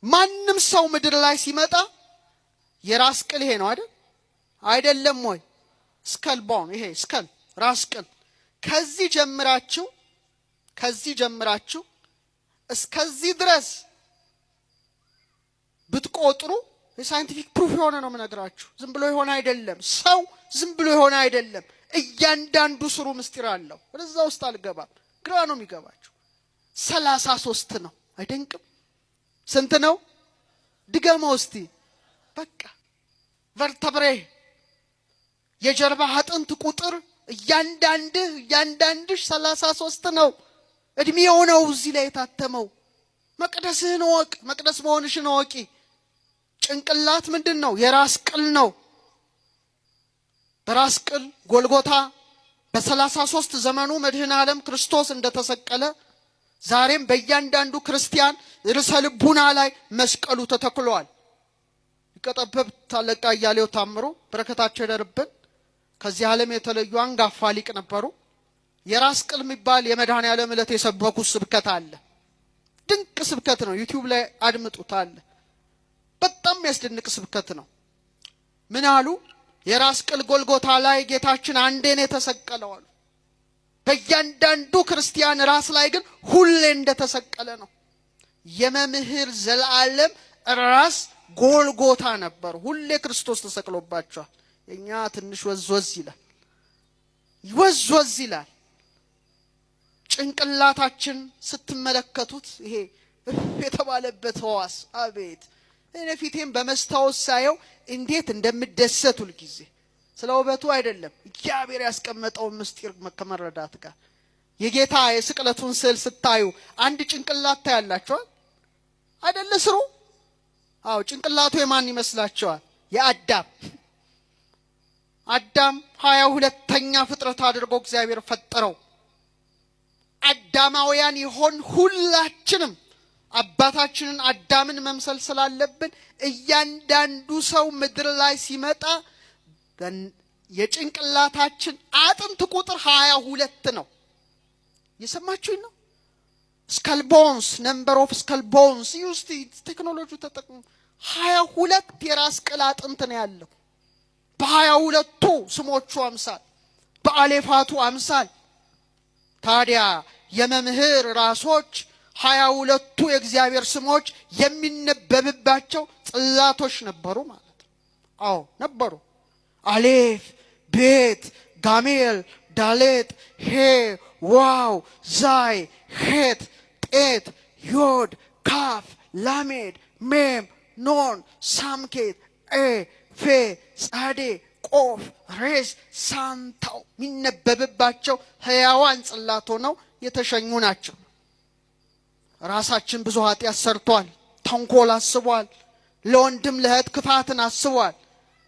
ማንም ሰው ምድር ላይ ሲመጣ የራስ ቅል ይሄ ነው አይደል? አይደለም ወይ? ስከል ቦን ይሄ ስከል ራስ ቅል ከዚህ ጀምራችሁ እስከዚህ ድረስ ብትቆጥሩ የሳይንቲፊክ ፕሩፍ የሆነ ነው የምነግራችሁ። ዝም ብሎ የሆነ አይደለም። ሰው ዝም ብሎ የሆነ አይደለም። እያንዳንዱ ስሩ ምስጢር አለው። ወደዛ ውስጥ አልገባም፣ ግራ ነው የሚገባችሁ። 33 ነው። አይደንቅም? ስንት ነው? ድገመው እስቲ። በቃ ቨርተብሬ የጀርባ አጥንት ቁጥር እያንዳንድሽ 33 ነው። እድሜው ነው እዚህ ላይ የታተመው። መቅደስህን ወቅ፣ መቅደስ መሆንሽን ወቂ። ጭንቅላት ምንድን ነው? የራስ ቅል ነው። በራስ ቅል ጎልጎታ በ33 ዘመኑ መድኃኔ ዓለም ክርስቶስ እንደተሰቀለ ዛሬም በእያንዳንዱ ክርስቲያን ርዕሰ ልቡና ላይ መስቀሉ ተተክሏል። ይቀጠበብ ታለቃ እያሌው ታምሮ በረከታቸው ይደርብን። ከዚህ ዓለም የተለዩ አንጋፋ ሊቅ ነበሩ። የራስ ቅል የሚባል የመድኃኔ ዓለም ዕለት የሰበኩ ስብከት አለ። ድንቅ ስብከት ነው። ዩቲዩብ ላይ አድምጡት አለ። በጣም ያስደንቅ ስብከት ነው። ምን አሉ? የራስ ቅል ጎልጎታ ላይ ጌታችን አንዴ ነው የተሰቀለው አሉ። በእያንዳንዱ ክርስቲያን ራስ ላይ ግን ሁሌ እንደተሰቀለ ነው። የመምህር ዘላለም ራስ ጎልጎታ ነበር። ሁሌ ክርስቶስ ተሰቅሎባቸዋል። የኛ ትንሽ ወዝወዝ ይላል። ጭንቅላታችን ስትመለከቱት ይሄ የተባለበት ህዋስ አቤት! እኔ ፊቴን በመስታወት ሳየው እንዴት እንደምደሰት ሁል ጊዜ ስለ ውበቱ አይደለም፣ እግዚአብሔር ያስቀመጠው ምስጢር ከመረዳት ጋር። የጌታ የስቅለቱን ስዕል ስታዩ አንድ ጭንቅላት ታያላችኋል አይደለ? ስሩ አዎ፣ ጭንቅላቱ የማን ይመስላችኋል? የአዳም። አዳም 22ኛ ፍጥረት አድርጎ እግዚአብሔር ፈጠረው። አዳማውያን ይሆን ሁላችንም አባታችንን አዳምን መምሰል ስላለብን እያንዳንዱ ሰው ምድር ላይ ሲመጣ የጭንቅላታችን አጥንት ቁጥር 22 ነው። የሰማችሁኝ ነው? ስካል ቦንስ ነምበር ኦፍ ስካል ቦንስ ዩስቲ ቴክኖሎጂ ተጠቅሞ 22 የራስ ቅል አጥንት ነው ያለው። በ22ቱ ስሞቹ አምሳል፣ በአሌፋቱ አምሳል። ታዲያ የመምህር ራሶች 22ቱ የእግዚአብሔር ስሞች የሚነበብባቸው ጽላቶች ነበሩ ማለት ነው። አዎ ነበሩ። አሌፍ፣ ቤት፣ ጋሜል፣ ዳሌጥ፣ ሄ፣ ዋው፣ ዛይ፣ ሄት፣ ጤት፣ ዮድ፣ ካፍ፣ ላሜድ፣ ሜም፣ ኖን፣ ሳምኬት፣ ኤ፣ ፌ፣ ጻዴ፣ ቆፍ፣ ሬስ፣ ሳንታው የሚነበብባቸው ሕያዋን ጽላት ሆነው የተሸኙ ናቸው። ራሳችን ብዙ ኃጢአት ሰርቷል፣ ተንኮል አስቧል፣ ለወንድም ለእህት ክፋትን አስቧል።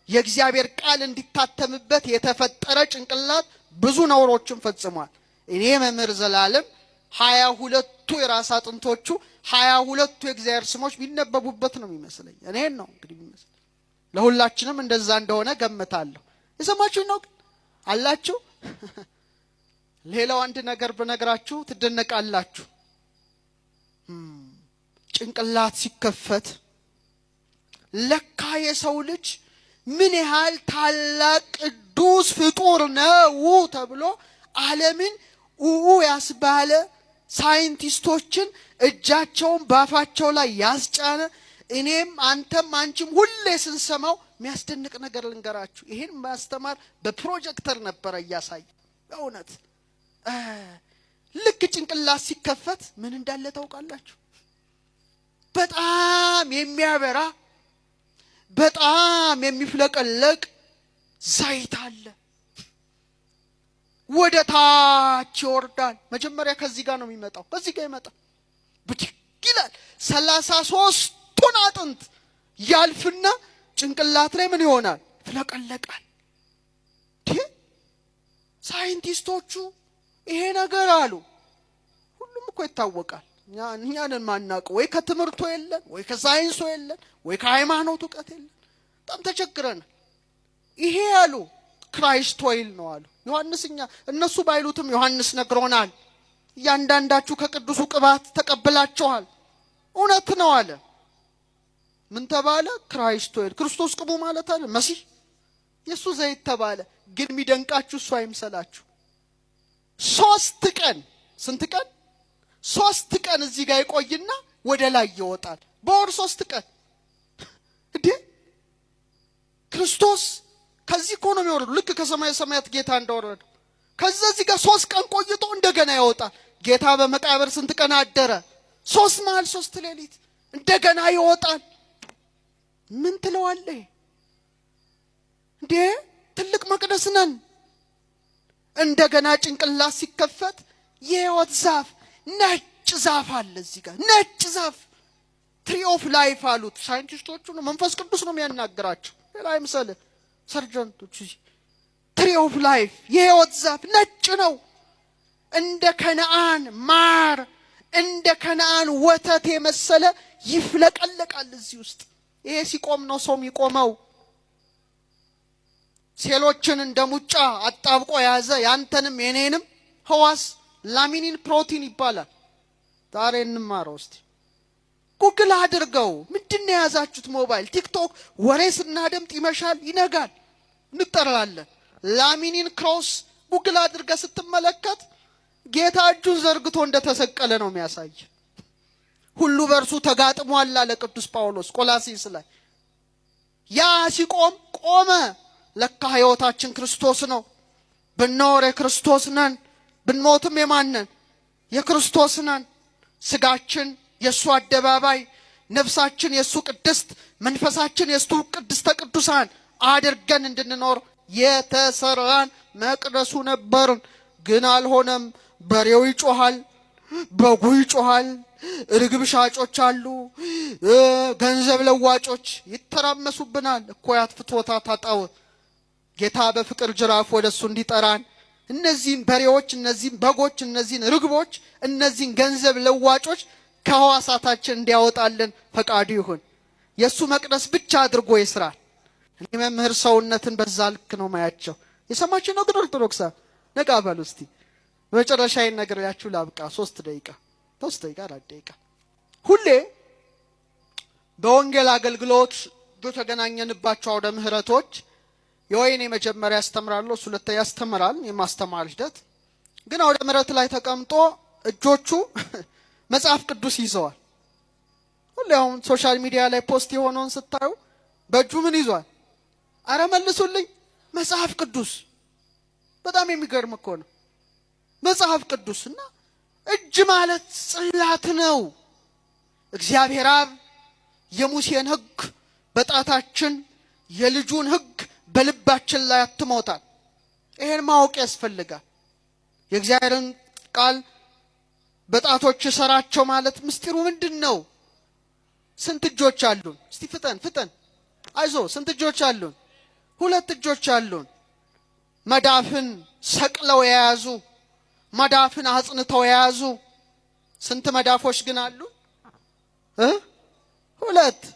የእግዚአብሔር ቃል እንዲታተምበት የተፈጠረ ጭንቅላት ብዙ ነውሮችን ፈጽሟል። እኔ መምህር ዘላለም 22ቱ የራስ አጥንቶቹ 22ቱ የእግዚአብሔር ስሞች ቢነበቡበት ነው የሚመስለኝ። እኔን ነው እንግዲህ የሚመስለኝ። ለሁላችንም እንደዛ እንደሆነ ገምታለሁ። የሰማችሁ ነው ግን አላችሁ። ሌላው አንድ ነገር በነገራችሁ ትደነቃላችሁ። ጭንቅላት ሲከፈት ለካ የሰው ልጅ ምን ያህል ታላቅ ቅዱስ ፍጡር ነው ተብሎ ዓለምን ያስባለ ሳይንቲስቶችን እጃቸውን ባፋቸው ላይ ያስጫነ እኔም አንተም አንቺም ሁሌ ስንሰማው የሚያስደንቅ ነገር ልንገራችሁ። ይሄን ማስተማር በፕሮጀክተር ነበር እያሳየ። በእውነት ልክ ጭንቅላት ሲከፈት ምን እንዳለ ታውቃላችሁ? በጣም የሚያበራ በጣም የሚፍለቀለቅ ዘይት አለ። ወደ ታች ይወርዳል። መጀመሪያ ከዚህ ጋር ነው የሚመጣው። ከዚህ ጋር ይመጣል፣ ብድግ ይላል። 33ቱን አጥንት ያልፍና ጭንቅላት ላይ ምን ይሆናል? ይፍለቀለቃል። ሳይንቲስቶቹ ይሄ ነገር አሉ። ሁሉም እኮ ይታወቃል። እኛንን ማናውቀው ወይ ከትምህርቱ የለን፣ ወይ ከሳይንሱ የለን፣ ወይ ከሃይማኖት እውቀት የለን። በጣም ተቸግረናል። ይሄ ያሉ ክራይስት ኦይል ነው አሉ ዮሐንስ። እነሱ ባይሉትም ዮሐንስ ነግሮናል። እያንዳንዳችሁ ከቅዱሱ ቅባት ተቀብላችኋል፣ እውነት ነው አለ። ምን ተባለ? ክራይስት ኦይል ክርስቶስ ቅቡ ማለት አለ መሲህ የሱ ዘይት ተባለ። ግን የሚደንቃችሁ እሱ አይምሰላችሁ 3 ቀን ስንት ቀን 3 ቀን እዚህ ጋር ይቆይና ወደ ላይ ይወጣል። በወር 3 ቀን እንዴ ክርስቶስ ከዚህ እኮ ነው የሚወርደው። ልክ ከሰማይ ሰማያት ጌታ እንደወረደ ከዛ እዚህ ጋር 3 ቀን ቆይቶ እንደገና ይወጣል። ጌታ በመቃብር ስንት ቀን አደረ? 3 መዓል 3 ሌሊት እንደገና ይወጣል። ምን ትለዋለህ እንዴ? ትልቅ መቅደስ ነን። እንደገና ጭንቅላት ሲከፈት የሕይወት ዛፍ ነጭ ዛፍ አለ እዚህ ጋር ነጭ ዛፍ ትሪ ኦፍ ላይፍ አሉት ሳይንቲስቶቹ። ነው መንፈስ ቅዱስ ነው የሚያናግራቸው ሌላ አይምሰል ሰርጀንቶች። ትሪ ኦፍ ላይፍ የሕይወት ዛፍ ነጭ ነው። እንደ ከነዓን ማር እንደ ከነዓን ወተት የመሰለ ይፍለቀለቃል እዚህ ውስጥ። ይሄ ሲቆም ነው ሰው የሚቆመው። ሴሎችን እንደ ሙጫ አጣብቆ ያዘ ያንተንም የኔንም ህዋስ ላሚኒን ፕሮቲን ይባላል። ዛሬ እንማረው እስቲ። ጉግል አድርገው። ምንድነው የያዛችሁት? ሞባይል ቲክቶክ ወሬ ስናደምጥ ይመሻል ይነጋል እንጠራለን። ላሚኒን ክሮስ ጉግል አድርገ ስትመለከት ጌታ እጁን ዘርግቶ እንደተሰቀለ ነው የሚያሳይ። ሁሉ በእርሱ ተጋጥሟል አለ ቅዱስ ጳውሎስ ቆላስይስ ላይ። ያ ሲቆም ቆመ። ለካ ህይወታችን ክርስቶስ ነው። ብንኖር የክርስቶስ ነን፣ ብንሞትም የማን ነን? የክርስቶስ ነን። ስጋችን የሱ አደባባይ፣ ነፍሳችን የሱ ቅድስት፣ መንፈሳችን የሱ ቅድስተ ቅዱሳን አድርገን እንድንኖር የተሰራን መቅደሱ ነበርን። ግን አልሆነም። በሬው ይጮሃል፣ በጉ ይጮሃል፣ ርግብ ሻጮች አሉ፣ ገንዘብ ለዋጮች ይተራመሱብናል። እኮ ያትፍቶታ ታጣው ጌታ በፍቅር ጅራፍ ወደሱ እንዲጠራን እነዚህን በሬዎች፣ እነዚህን በጎች፣ እነዚህን ርግቦች፣ እነዚህን ገንዘብ ለዋጮች ከህዋሳታችን እንዲያወጣልን ፈቃዱ ይሁን። የሱ መቅደስ ብቻ አድርጎ ይስራል። እኔ መምህር ሰውነትን በዛ ልክ ነው ማያቸው። የሰማችሁ ነው። ግን ኦርቶዶክሳ ነቃ በሉ እስቲ። በመጨረሻ ይነግራችሁ ላብቃ። 3 ደቂቃ 4 ደቂቃ። ሁሌ በወንጌል አገልግሎት በተገናኘንባቸው አውደ ምህረቶች የወይኔ መጀመሪያ ያስተምራለሁ፣ እሱ ሁለተኛ ያስተምራል። የማስተማር ሂደት ግን አውደ ምህረት ላይ ተቀምጦ እጆቹ መጽሐፍ ቅዱስ ይዘዋል። ሁሌ አሁን ሶሻል ሚዲያ ላይ ፖስት የሆነውን ስታዩ በእጁ ምን ይዟል? አረ መልሱልኝ፣ መጽሐፍ ቅዱስ። በጣም የሚገርም እኮ ነው መጽሐፍ ቅዱስና እጅ ማለት ጽላት ነው። እግዚአብሔር አብ የሙሴን ሕግ በጣታችን የልጁን ሕግ በልባችን ላይ አትሞታል። ይሄን ማወቅ ያስፈልጋል። የእግዚአብሔርን ቃል በጣቶች ሰራቸው ማለት ምስጢሩ ምንድነው? ስንት እጆች አሉን? እስቲ ፍጠን አይዞ። ስንት እጆች አሉን? 2 እጆች አሉን። መዳፍን ሰቅለው የያዙ፣ መዳፍን አጽንተው የያዙ። ስንት መዳፎች ግን አሉ? 2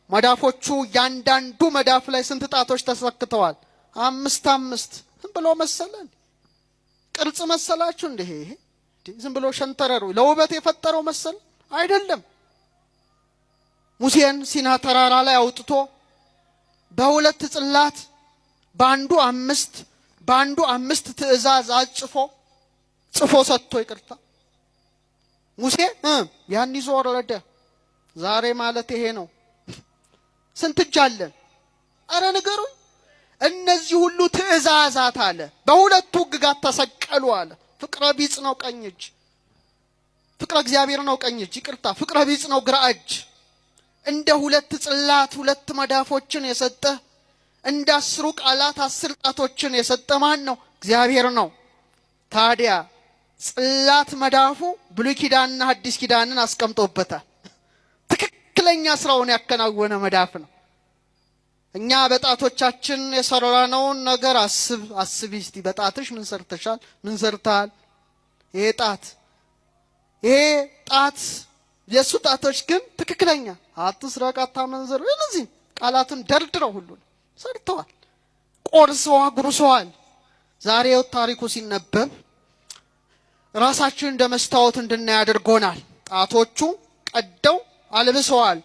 መዳፎቹ ያንዳንዱ መዳፍ ላይ ስንት ጣቶች ተሰክተዋል? 5 ዝም ብሎ መሰለን? ቅርጽ መሰላችሁ እንዴ? ይሄ ዝም ብሎ ሸንተረሩ ለውበት የፈጠረው መሰል አይደለም። ሙሴን ሲና ተራራ ላይ አውጥቶ በ2 ጽላት በአንዱ 5 በአንዱ 5 ትእዛዝ ጽፎ ሰጥቶ ይቅርታ ሙሴ ያን ይዞ ወረደ። ዛሬ ማለት ይሄ ነው። ስንት እጅ አለን? አረ ንገሩኝ። እነዚህ ሁሉ ትእዛዛት አለ በ2 ሕግጋት ተሰቀሉ አለ። ፍቅረ ቢጽ ነው ቀኝ እጅ፣ ፍቅረ እግዚአብሔር ነው ቀኝ እጅ፣ ይቅርታ ፍቅረ ቢጽ ነው ግራ እጅ። እንደ 2 ጽላት 2 መዳፎችን የሰጠ እንደ 10 ቃላት 10 ጣቶችን የሰጠ ማን ነው? እግዚአብሔር ነው። ታዲያ ጽላት መዳፉ ብሉይ ኪዳንና ሐዲስ ኪዳንን አስቀምጦበታል። ትክክለኛ ስራውን ያከናወነ መዳፍ ነው። እኛ በጣቶቻችን የሰራነውን ነገር አስቢ እስቲ። በጣትሽ ምን ሰርተሻል? ምን ሰርተሃል? ይሄ ጣት የሱ ጣቶች ግን ትክክለኛ አትስረቅ፣ አታመንዝር፣ እነዚህ ቃላትን ደርድረው ሁሉ ሰርተዋል። ቆርሰው አጉርሰዋል። ዛሬው ታሪኩ ሲነበብ ራሳችን እንደ መስታወት እንድናይ አድርጎናል። ጣቶቹ ቀደው አልብሰዋል።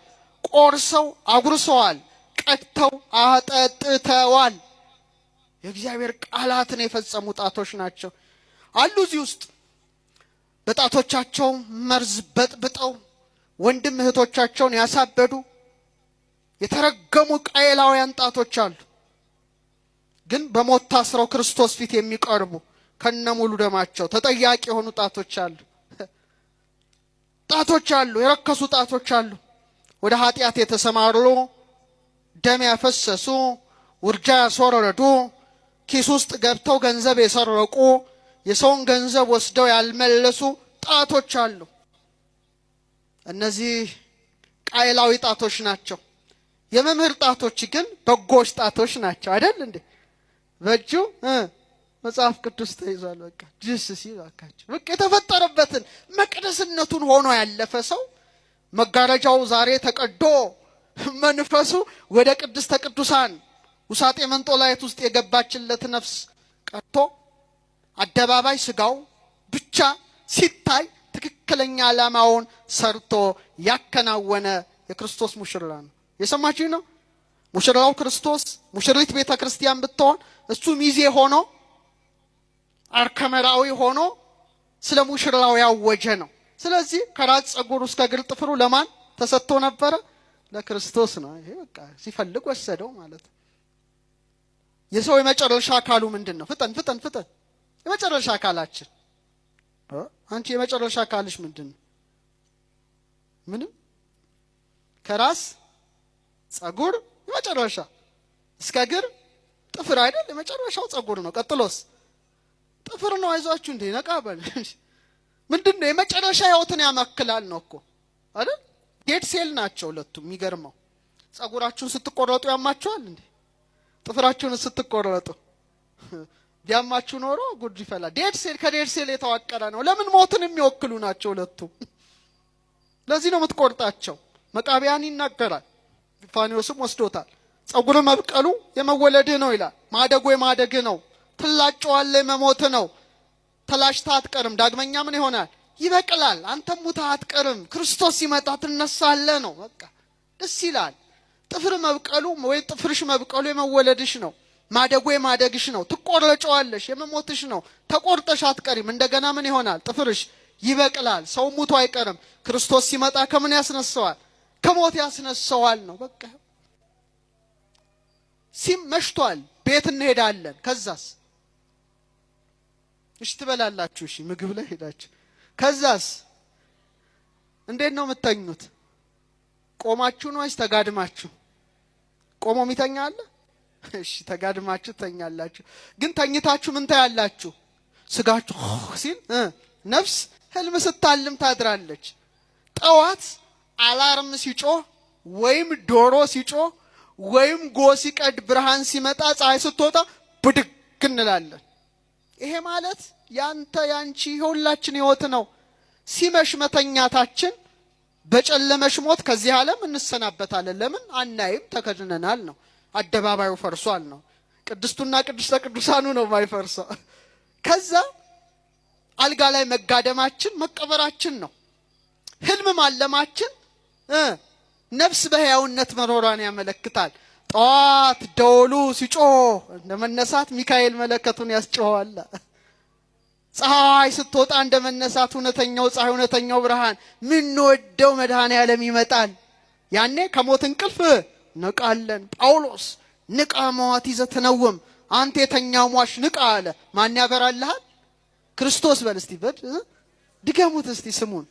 ቆርሰው አጉርሰዋል፣ ቀድተው አጠጥተዋል። የእግዚአብሔር ቃላትን የፈጸሙ ጣቶች ናቸው አሉ እዚህ ውስጥ። በጣቶቻቸው መርዝ በጥብጠው ወንድም እህቶቻቸውን ያሳበዱ የተረገሙ ቃየላውያን ጣቶች አሉ። ግን በሞት ታስረው ክርስቶስ ፊት የሚቀርቡ ከነሙሉ ደማቸው ተጠያቂ የሆኑ ጣቶች አሉ። ጣቶች አሉ፣ የረከሱ ጣቶች አሉ። ወደ ኃጢአት የተሰማሩ፣ ደም ያፈሰሱ፣ ውርጃ ያስወረዱ፣ ኪስ ውስጥ ገብተው ገንዘብ የሰረቁ፣ የሰውን ገንዘብ ወስደው ያልመለሱ ጣቶች አሉ። እነዚህ ቃየላዊ ጣቶች ናቸው። የመምህር ጣቶች ግን በጎች ጣቶች ናቸው አይደል እንዴ? በእጁ መጽሐፍ ቅዱስ ተይዟል። በቃ ጅስ ሲል አካቸው በቃ የተፈጠረበትን መቅደስነቱን ሆኖ ያለፈ ሰው መጋረጃው ዛሬ ተቀዶ መንፈሱ ወደ ቅድስተ ቅዱሳን ውሳጤ መንጦላይት ውስጥ የገባችለት ነፍስ ቀርቶ አደባባይ ስጋው ብቻ ሲታይ ትክክለኛ ዓላማውን ሰርቶ ያከናወነ የክርስቶስ ሙሽራ ነው። የሰማችሁ ነው። ሙሽራው ክርስቶስ፣ ሙሽሪት ቤተ ክርስቲያን ብትሆን እሱ ሚዜ ሆኖ አርከመራዊ ሆኖ ስለ ሙሽራው ያወጀ ነው። ስለዚህ ከራስ ጸጉር እስከ እግር ጥፍሩ ለማን ተሰጥቶ ነበረ? ለክርስቶስ ነው። ይሄ በቃ ሲፈልግ ወሰደው ማለት ነው። የሰው የመጨረሻ አካሉ ምንድነው? ፍጠን ፍጠን ፍጠን። የመጨረሻ አካላችን አንቺ የመጨረሻ አካልሽ ምንድነው? ምንም። ከራስ ጸጉር የመጨረሻ እስከ እግር ጥፍር አይደል? የመጨረሻው ጸጉር ነው። ቀጥሎስ ጥፍር ነው። አይዟችሁ እንዴ ነቃበል። ምንድነው? የመጨረሻ ህይወትን ያመክላል ነው እኮ አይደል? ዴድ ሴል ናቸው ሁለቱም። የሚገርመው ጸጉራችሁን ስትቆረጡ ያማችኋል እንዴ? ጥፍራችሁን ስትቆረጡ ቢያማችሁ ኖሮ ጉድ ይፈላ። ዴድ ሴል ከዴድ ሴል የተዋቀረ ነው። ለምን? ሞትን የሚወክሉ ናቸው ሁለቱም። ለዚህ ነው የምትቆርጣቸው። መቃቢያን ይናገራል። ኢፋኒዮስም ወስዶታል። ጸጉር መብቀሉ የመወለድህ ነው ይላል። ማደጉ የማደግህ ነው። ትላጨዋለህ የመሞት ነው። ተላሽታ አትቀርም። ዳግመኛ ምን ይሆናል? ይበቅላል። አንተም ሙተህ አትቀርም። ክርስቶስ ሲመጣ ትነሳለህ ነው። በቃ ደስ ይላል። ጥፍር መብቀሉ ወይ ጥፍርሽ መብቀሉ የመወለድሽ ነው። ማደጉ የማደግሽ ነው። ትቆረጨዋለሽ፣ የመሞትሽ ነው። ተቆርጠሽ አትቀሪም። እንደገና ምን ይሆናል? ጥፍርሽ ይበቅላል። ሰው ሙቶ አይቀርም። ክርስቶስ ሲመጣ ከምን ያስነሳዋል? ከሞት ያስነሳዋል ነው። በቃ መሽቷል። ቤት እንሄዳለን። ከዛስ እሺ ትበላላችሁ። እሺ ምግብ ላይ ሄዳችሁ ከዛስ እንዴት ነው የምትተኙት? ቆማችሁ ነው ወይስ ተጋድማችሁ? ቆሞ የሚተኛ አለ? እሺ ተጋድማችሁ ተኛላችሁ። ግን ተኝታችሁ ምን ታያላችሁ? ስጋችሁ ሲል ነፍስ ህልም ስታልም ታድራለች። ጠዋት አላርም ሲጮህ ወይም ዶሮ ሲጮህ ወይም ጎ ሲቀድ ብርሃን ሲመጣ ፀሐይ ስትወጣ ብድግ እንላለን። ይሄ ማለት ያንተ ያንቺ የሁላችን ህይወት ነው። ሲመሽ መተኛታችን በጨለመሽ ሞት ከዚህ ዓለም እንሰናበታለን። ለምን? አናይም፣ ተከድነናል ነው። አደባባዩ ፈርሷል ነው። ቅድስቱና ቅድስተ ቅዱሳኑ ነው ማይፈርሰው። ከዛ አልጋ ላይ መጋደማችን መቀበራችን ነው። ህልም ማለማችን ነፍስ በሕያውነት መኖሯን ያመለክታል። ጠዋት ደወሉ ሲጮህ እንደመነሳት ሚካኤል መለከቱን ያስጮኸዋል። ፀሐይ ስትወጣ እንደመነሳት እውነተኛው ፀሐይ እውነተኛው ብርሃን ምንወደው መድኃኔ ዓለም ይመጣል። ያኔ ከሞት እንቅልፍ ነቃለን። ጳውሎስ ንቃ መዋት ይዘህ ትነውም፣ አንተ የተኛው ሟች ንቃ አለ። ማን ያበራልሃል? ክርስቶስ። በል እስቲ ድገሙት እስቲ ስሙን።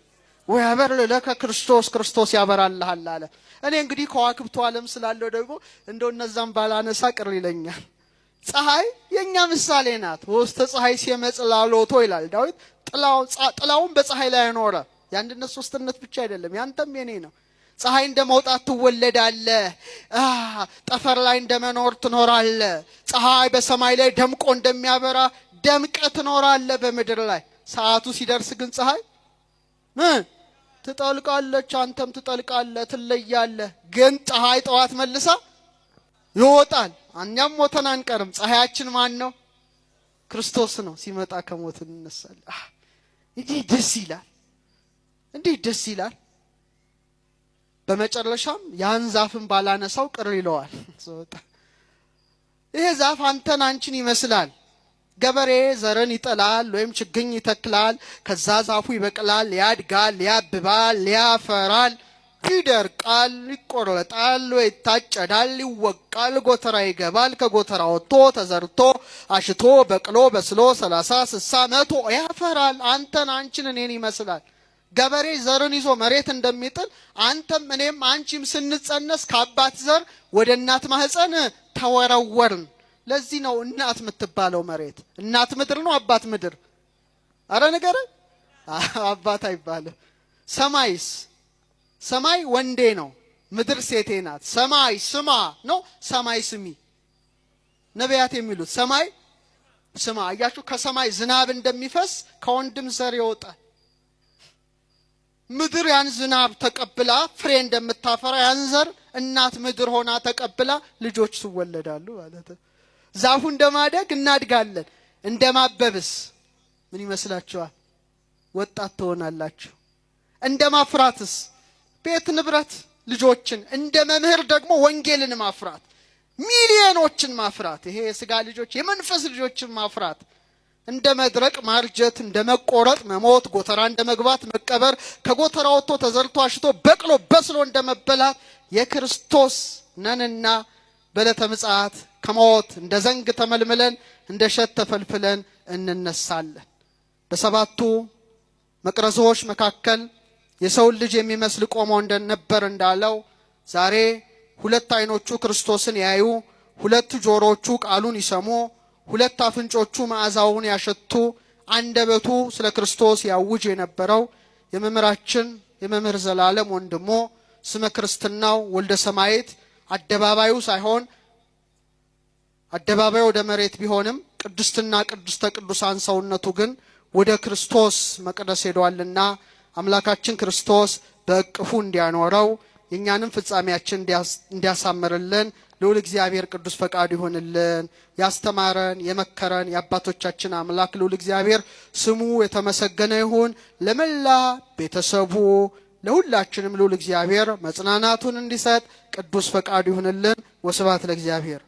ወያበር ለከ ክርስቶስ፣ ክርስቶስ ያበራልሃል አለ። እኔ እንግዲህ ከዋክብቱ ዓለም ስላለው ደግሞ እንደው እነዛም ባላነሳ ቅር ይለኛል። ፀሐይ የኛ ምሳሌ ናት። ወስተ ፀሐይ ሲመጽላሎቶ ይላል ዳዊት። ጥላውን በፀሐይ ላይ ያኖረ የአንድነት ሶስትነት ብቻ አይደለም፣ ያንተም የኔ ነው። ፀሐይ እንደመውጣት ትወለዳለህ። ጠፈር ላይ እንደመኖር ትኖራለህ። ፀሐይ በሰማይ ላይ ደምቆ እንደሚያበራ ደምቀ ትኖራለህ በምድር ላይ። ሰዓቱ ሲደርስ ግን ፀሐይ ትጠልቃለች፣ አንተም ትጠልቃለህ፣ ትለያለህ። ግን ፀሐይ ጠዋት መልሳ ይወጣል። እኛም ሞተን አንቀርም። ፀሐያችን ማን ነው? ክርስቶስ ነው። ሲመጣ ከሞት እንነሳለን። እንዴት ደስ ይላል! እንዴት ደስ ይላል! በመጨረሻም ያን ዛፍን ባላነሳው ቅር ይለዋል። ይሄ ዛፍ አንተን አንቺን ይመስላል። ገበሬ ዘርን ይጥላል ወይም ችግኝ ይተክላል። ከዛ ዛፉ ይበቅላል፣ ያድጋል፣ ያብባል፣ ያፈራል፣ ይደርቃል፣ ይቆረጣል፣ ወይ ይታጨዳል፣ ይወቃል፣ ጎተራ ይገባል። ከጎተራ ወጥቶ ተዘርቶ አሽቶ በቅሎ በስሎ 30 60 100 ያፈራል። አንተን አንቺን እኔን ይመስላል። ገበሬ ዘርን ይዞ መሬት እንደሚጥል አንተም እኔም አንቺም ስንጸነስ ከአባት ዘር ወደ እናት ማህፀን ተወረወርን። ለዚህ ነው እናት የምትባለው መሬት። እናት ምድር ነው አባት ምድር? አረ ነገር አባት አይባልም። ሰማይስ? ሰማይ ወንዴ ነው፣ ምድር ሴቴ ናት። ሰማይ ስማ ነው፣ ሰማይ ስሚ። ነቢያት የሚሉት ሰማይ ስማ። አያችሁ ከሰማይ ዝናብ እንደሚፈስ ከወንድም ዘር ይወጣል። ምድር ያን ዝናብ ተቀብላ ፍሬ እንደምታፈራ ያን ዘር እናት ምድር ሆና ተቀብላ ልጆች ይወለዳሉ ማለት ነው። ዛፉ እንደማደግ እናድጋለን። እንደማበብስ ምን ይመስላችኋል? ወጣት ትሆናላችሁ። እንደማፍራትስ ቤት ንብረት ልጆችን፣ እንደ መምህር ደግሞ ወንጌልን ማፍራት፣ ሚሊዮኖችን ማፍራት፣ ይሄ የሥጋ ልጆች የመንፈስ ልጆችን ማፍራት። እንደ መድረቅ ማርጀት፣ እንደ መቆረጥ መሞት፣ ጎተራ እንደ መግባት መቀበር፣ ከጎተራ ወጥቶ ተዘርቶ አሽቶ በቅሎ በስሎ እንደመበላት የክርስቶስ ነንና በዕለተ ምጽአት ከሞት እንደ ዘንግ ተመልምለን እንደ እሸት ተፈልፍለን እንነሳለን። በሰባቱ መቅረዞች መካከል የሰውን ልጅ የሚመስል ቆሞ እንደነበር እንዳለው ዛሬ ሁለት አይኖቹ ክርስቶስን ያዩ፣ ሁለት ጆሮቹ ቃሉን ይሰሙ፣ ሁለት አፍንጮቹ መዓዛውን ያሸቱ፣ አንደበቱ ስለ ክርስቶስ ያውጅ የነበረው የመምህራችን የመምህር ዘላለም ወንድሞ ስመ ክርስትናው ወልደ ሰማዕት አደባባዩ ሳይሆን አደባባዩ ወደ መሬት ቢሆንም ቅድስትና ቅድስተ ቅዱሳን ሰውነቱ ግን ወደ ክርስቶስ መቅደስ ሄዷልና አምላካችን ክርስቶስ በእቅፉ እንዲያኖረው የኛንም ፍጻሜያችን እንዲያሳምርልን ልዑል እግዚአብሔር ቅዱስ ፈቃዱ ይሆንልን። ያስተማረን የመከረን የአባቶቻችን አምላክ ልዑል እግዚአብሔር ስሙ የተመሰገነ ይሁን። ለመላ ቤተሰቡ ለሁላችንም ልዑል እግዚአብሔር መጽናናቱን እንዲሰጥ ቅዱስ ፈቃዱ ይሆንልን። ወስብሐት ለእግዚአብሔር።